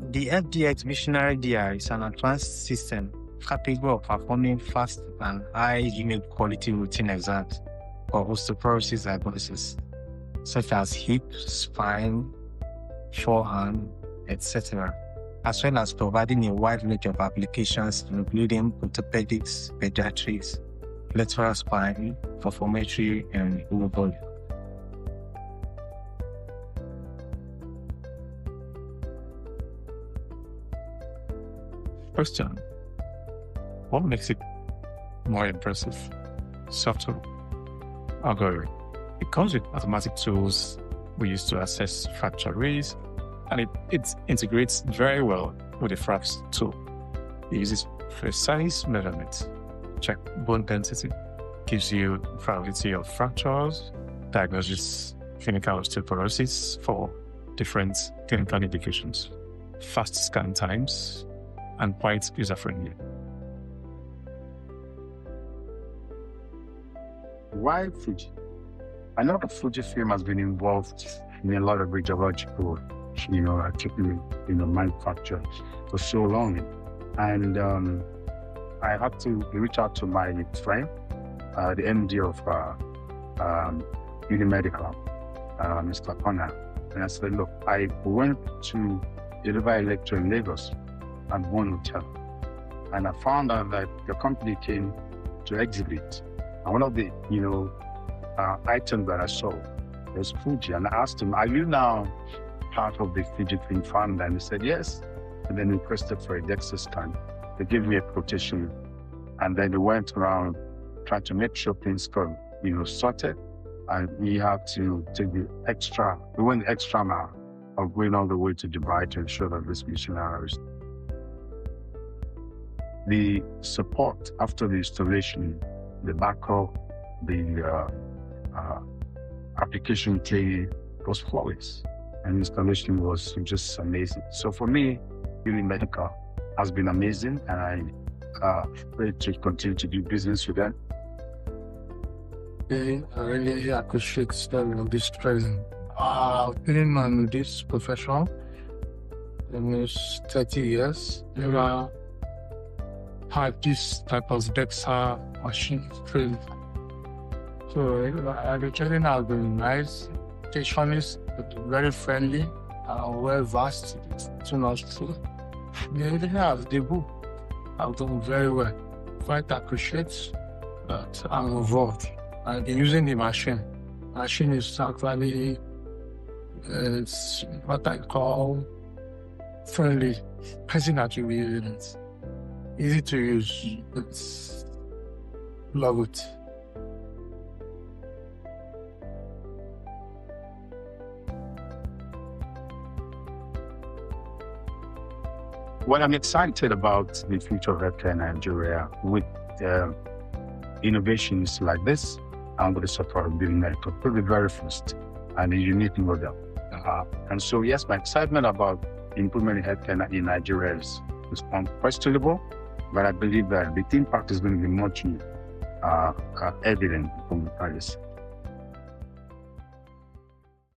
The FDX Visionary FDX is an advanced system capable of performing fast and high image quality routine exams for osteoporosis diagnosis, such as hip, spine, forearm, etc., as well as providing a wide range of applications including orthopedics, pediatrics, lateral spine, performatory, and robotics. Question: what makes it more impressive? Software algorithm. It comes with automatic tools we use to assess fracture rates, and it integrates very well with the FRAX tool. It uses precise measurements, check bone density, gives you probability of fractures, diagnoses clinical osteoporosis for different clinical indications, fast scan times, and quite user-friendly. Why Fuji? I know that FUJIFILM has been involved in a lot of radiological, manufacture for so long. And I had to reach out to my friend, the MD of Uni-medical, Mr. Connor. And I said, look, I went to deliver a lecture in Lagos at one hotel. And I found out that the company came to exhibit. And one of the, items that I saw was Fuji. And I asked him, are you now part of the FUJIFILM family? And he said, yes. And then requested for a DXA scan. They gave me a quotation. And then they went around trying to make sure things got, sorted. And we had to take we went the extra mile of going all the way to Dubai to ensure that this missionaries. The support after the installation, the backup, the application training was flawless, and installation was just amazing. So for me, Uni-medical has been amazing, and I pray to continue to do business with them. I really appreciate this training. I've been in this profession almost 30 years. Never had this type of DXA machine training. So the training has been nice. Teaching is very friendly and well versed. It's not true. They have the book. I've done very well. Quite appreciate that I'm involved. And using the machine. Machine is actually it's what I call friendly. Person that you use it. Easy to use. It's love it. Well, I'm excited about the future of healthcare in Nigeria with innovations like this and with the support of Uni-medical. For the very first and a unique model. And so, yes, my excitement about improvement in healthcare in Nigeria is unquestionable, but I believe that the impact is going to be much evident from the practice.